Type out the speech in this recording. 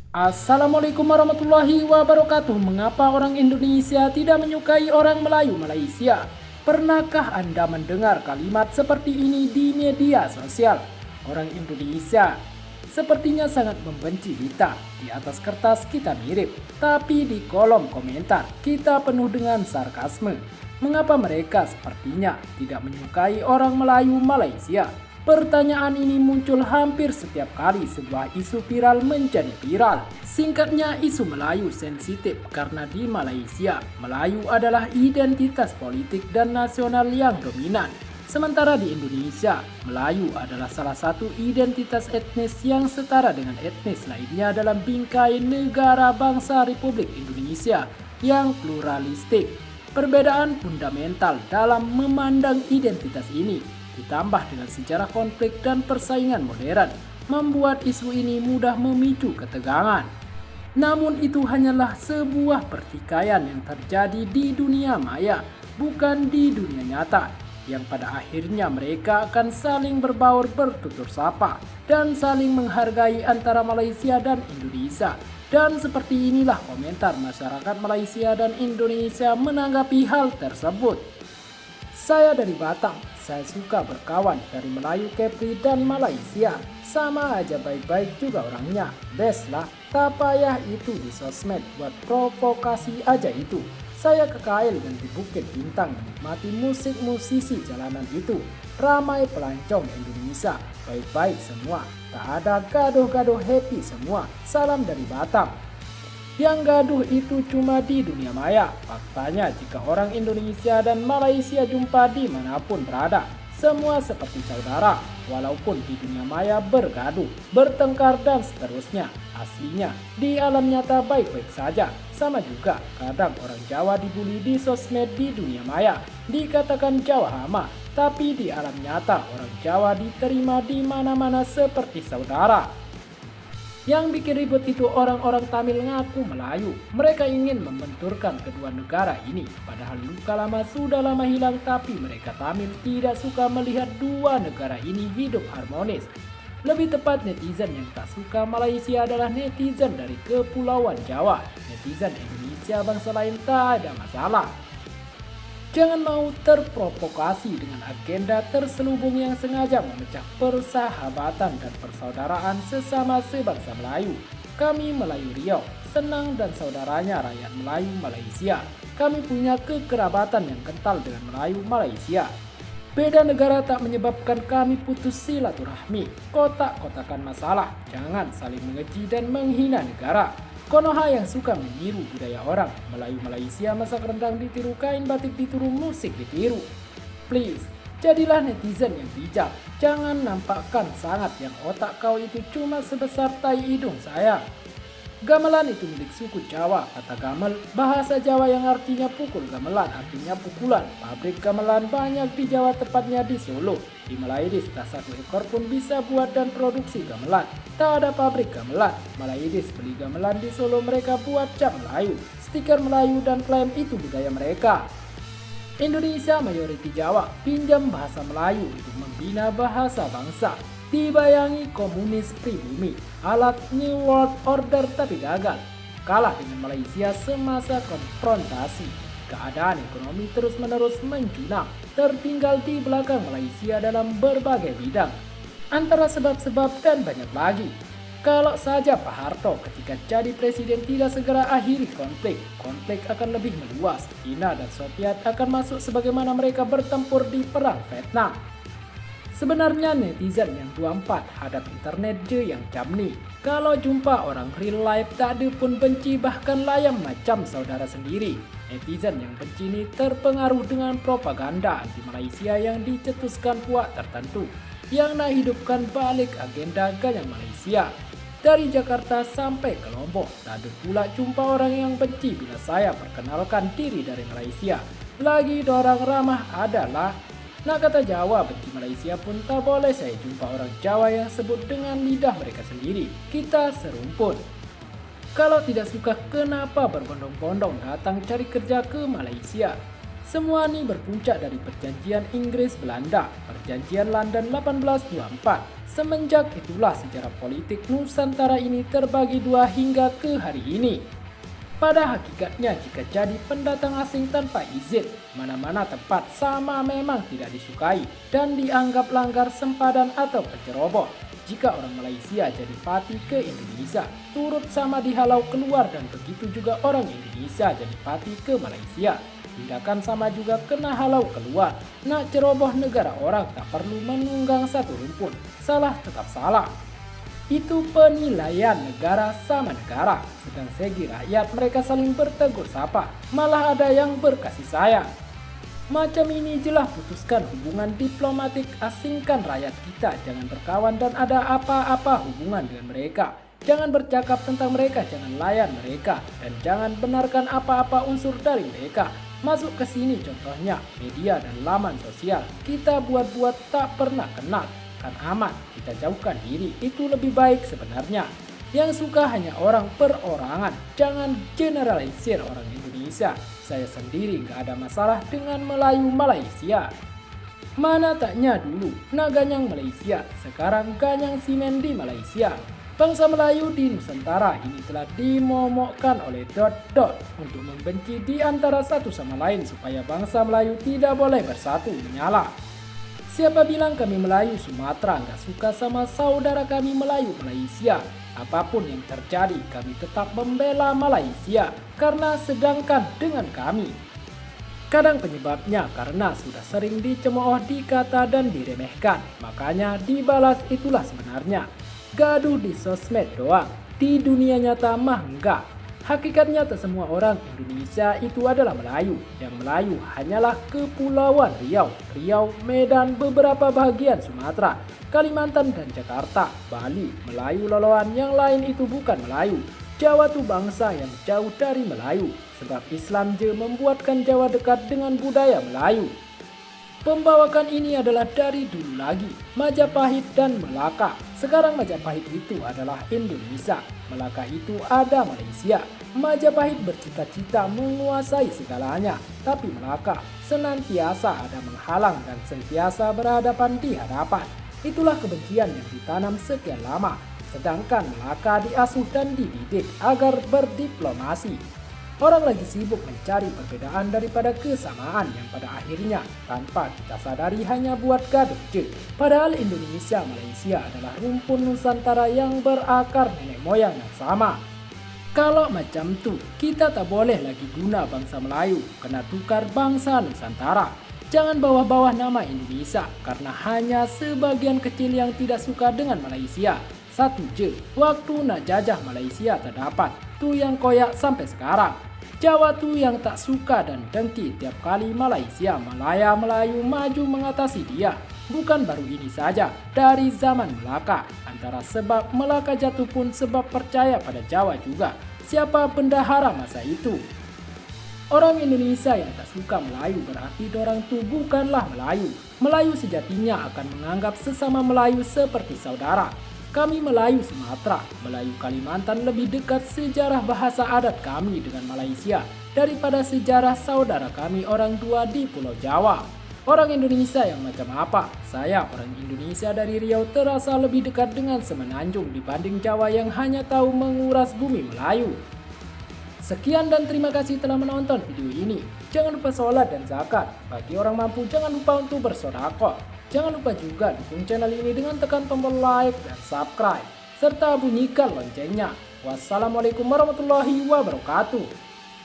Assalamualaikum warahmatullahi wabarakatuh. Mengapa orang Indonesia tidak menyukai orang Melayu Malaysia? Pernahkah Anda mendengar kalimat seperti ini di media sosial? Orang Indonesia sepertinya sangat membenci kita. Di atas kertas kita mirip, tapi di kolom komentar kita penuh dengan sarkasme. Mengapa mereka sepertinya tidak menyukai orang Melayu Malaysia? Pertanyaan ini muncul hampir setiap kali sebuah isu viral menjadi viral. Singkatnya, isu Melayu sensitif karena di Malaysia, Melayu adalah identitas politik dan nasional yang dominan. Sementara di Indonesia, Melayu adalah salah satu identitas etnis yang setara dengan etnis lainnya dalam bingkai negara bangsa Republik Indonesia yang pluralistik. Perbedaan fundamental dalam memandang identitas ini ditambah dengan sejarah konflik dan persaingan modern, membuat isu ini mudah memicu ketegangan. Namun itu hanyalah sebuah pertikaian yang terjadi di dunia maya, bukan di dunia nyata, yang pada akhirnya mereka akan saling berbaur bertutur sapa dan saling menghargai antara Malaysia dan Indonesia. Dan seperti inilah komentar masyarakat Malaysia dan Indonesia menanggapi hal tersebut. Saya dari Batam, saya suka berkawan dari Melayu, Kepri, dan Malaysia. Sama aja baik-baik juga orangnya, best lah. Tak payah itu di sosmed buat provokasi aja itu. Saya ke KL dan di Bukit Bintang menikmati musik musisi jalanan itu. Ramai pelancong Indonesia, baik-baik semua. Tak ada gaduh-gaduh, happy semua. Salam dari Batam. Yang gaduh itu cuma di dunia maya. Faktanya jika orang Indonesia dan Malaysia jumpa dimanapun berada, semua seperti saudara. Walaupun di dunia maya bergaduh, bertengkar dan seterusnya. Aslinya di alam nyata baik-baik saja. Sama juga kadang orang Jawa dibully di sosmed di dunia maya. Dikatakan Jawa hama, tapi di alam nyata orang Jawa diterima di mana-mana seperti saudara. Yang bikin ribut itu orang-orang Tamil ngaku Melayu. Mereka ingin membenturkan kedua negara ini. Padahal luka lama sudah lama hilang, tapi mereka Tamil tidak suka melihat dua negara ini hidup harmonis. Lebih tepat, netizen yang tak suka Malaysia adalah netizen dari Kepulauan Jawa. Netizen Indonesia bangsa lain tak ada masalah. Jangan mau terprovokasi dengan agenda terselubung yang sengaja memecah persahabatan dan persaudaraan sesama sebangsa Melayu. Kami Melayu Riau, senang dan saudaranya rakyat Melayu Malaysia. Kami punya kekerabatan yang kental dengan Melayu Malaysia. Beda negara tak menyebabkan kami putus silaturahmi. Kotak-kotakan masalah, jangan saling mengeji dan menghina negara. Konoha yang suka meniru budaya orang, Melayu Malaysia masak rendang ditiru, kain batik ditiru, musik ditiru. Please, jadilah netizen yang bijak. Jangan nampakkan sangat yang otak kau itu cuma sebesar tai hidung saya. Gamelan itu milik suku Jawa. Kata gamel, bahasa Jawa yang artinya pukul, gamelan artinya pukulan. Pabrik gamelan banyak di Jawa, tepatnya di Solo. Di Malaidis tak satu ekor pun bisa buat dan produksi gamelan. Tak ada pabrik gamelan. Malaidis beli gamelan di Solo, mereka buat cap Melayu, stiker Melayu dan klaim itu budaya mereka. Indonesia mayoriti Jawa, pinjam bahasa Melayu untuk membina bahasa bangsa. Dibayangi komunis pribumi, alat New World Order tapi gagal. Kalah dengan Malaysia semasa konfrontasi. Keadaan ekonomi terus-menerus menjulang, tertinggal di belakang Malaysia dalam berbagai bidang. Antara sebab-sebab dan banyak lagi. Kalau saja Pak Harto ketika jadi presiden tidak segera akhiri konflik, konflik akan lebih meluas. China dan Soviet akan masuk sebagaimana mereka bertempur di Perang Vietnam. Sebenarnya netizen yang 24 hadap internet je yang camni. Kalau jumpa orang real life tak ada pun benci, bahkan layam macam saudara sendiri. Netizen yang benci ini terpengaruh dengan propaganda anti Malaysia yang dicetuskan puak tertentu yang nak hidupkan balik agenda ganyang Malaysia. Dari Jakarta sampai ke Lombok, tak ada pula jumpa orang yang benci bila saya perkenalkan diri dari Malaysia. Lagi orang ramah adalah nak kata Jawa benci Malaysia pun tak boleh saya jumpa orang Jawa yang sebut dengan lidah mereka sendiri. Kita serumpun. Kalau tidak suka, kenapa berbondong-bondong datang cari kerja ke Malaysia? Semua ini berpuncak dari perjanjian Inggris-Belanda, perjanjian London 1824. Semenjak itulah sejarah politik Nusantara ini terbagi dua hingga ke hari ini. Pada hakikatnya jika jadi pendatang asing tanpa izin, mana-mana tempat sama memang tidak disukai dan dianggap langgar sempadan atau penceroboh. Jika orang Malaysia jadi parti ke Indonesia, turut sama dihalau keluar dan begitu juga orang Indonesia jadi parti ke Malaysia. Tindakan sama juga kena halau keluar. Nak ceroboh negara orang tak perlu menunggang satu rumpun. Salah tetap salah. Itu penilaian negara sama negara. Sedang segi rakyat mereka saling bertegur sapa. Malah ada yang berkasih sayang. Macam ini jelas putuskan hubungan diplomatik, asingkan rakyat kita. Jangan berkawan dan ada apa-apa hubungan dengan mereka. Jangan bercakap tentang mereka, jangan layan mereka. Dan jangan benarkan apa-apa unsur dari mereka. Masuk ke sini contohnya media dan laman sosial. Kita buat-buat tak pernah kenal. Kan aman, kita jauhkan diri, itu lebih baik sebenarnya. Yang suka hanya orang perorangan, jangan generalisir orang Indonesia. Saya sendiri gak ada masalah dengan Melayu Malaysia. Mana taknya dulu, Naganyang Malaysia, sekarang Ganyang Simen di Malaysia. Bangsa Melayu di Nusantara ini telah dimomokkan oleh dot-dot untuk membenci di antara satu sama lain supaya bangsa Melayu tidak boleh bersatu menyala. Siapa bilang kami Melayu Sumatera nggak suka sama saudara kami Melayu Malaysia? Apapun yang terjadi kami tetap membela Malaysia karena sedangkan dengan kami. Kadang penyebabnya karena sudah sering dicemooh, dikata dan diremehkan. Makanya dibalas itulah sebenarnya. Gaduh di sosmed doang, di dunia nyata mah enggak. Hakikatnya tak semua orang Indonesia itu adalah Melayu. Yang Melayu hanyalah Kepulauan Riau, Medan, beberapa bagian Sumatera, Kalimantan dan Jakarta, Bali. Melayu loloan yang lain itu bukan Melayu. Jawa tuh bangsa yang jauh dari Melayu. Sebab Islam je membuatkan Jawa dekat dengan budaya Melayu. Pembawakan ini adalah dari dulu lagi, Majapahit dan Melaka. Sekarang Majapahit itu adalah Indonesia, Melaka itu ada Malaysia. Majapahit bercita-cita menguasai segalanya, tapi Melaka senantiasa ada menghalang dan sentiasa berhadapan di hadapan. Itulah kebencian yang ditanam sekian lama, sedangkan Melaka diasuh dan dididik agar berdiplomasi. Orang lagi sibuk mencari perbedaan daripada kesamaan yang pada akhirnya tanpa kita sadari hanya buat gaduh je. Padahal Indonesia Malaysia adalah rumpun Nusantara yang berakar nenek moyang yang sama. Kalau macam tuh kita tak boleh lagi guna bangsa Melayu, kena tukar bangsa Nusantara. Jangan bawah-bawah nama Indonesia karena hanya sebagian kecil yang tidak suka dengan Malaysia. Satu je, waktu nak jajah Malaysia tak dapat, tuh yang koyak sampai sekarang. Jawa tuh yang tak suka dan dengki tiap kali Malaysia Malaya Melayu maju mengatasi dia. Bukan baru ini saja, dari zaman Melaka. Antara sebab Melaka jatuh pun sebab percaya pada Jawa juga. Siapa bendahara masa itu? Orang Indonesia yang tak suka Melayu berarti dorang tuh bukanlah Melayu. Melayu sejatinya akan menganggap sesama Melayu seperti saudara. Kami Melayu Sumatera, Melayu Kalimantan lebih dekat sejarah bahasa adat kami dengan Malaysia daripada sejarah saudara kami orang dua di Pulau Jawa. Orang Indonesia yang macam apa? Saya orang Indonesia dari Riau terasa lebih dekat dengan Semenanjung dibanding Jawa yang hanya tahu menguras bumi Melayu. Sekian dan terima kasih telah menonton video ini. Jangan lupa sholat dan zakat. Bagi orang mampu jangan lupa untuk bersedekah. Jangan lupa juga dukung channel ini dengan tekan tombol like dan subscribe, serta bunyikan loncengnya. Wassalamualaikum warahmatullahi wabarakatuh.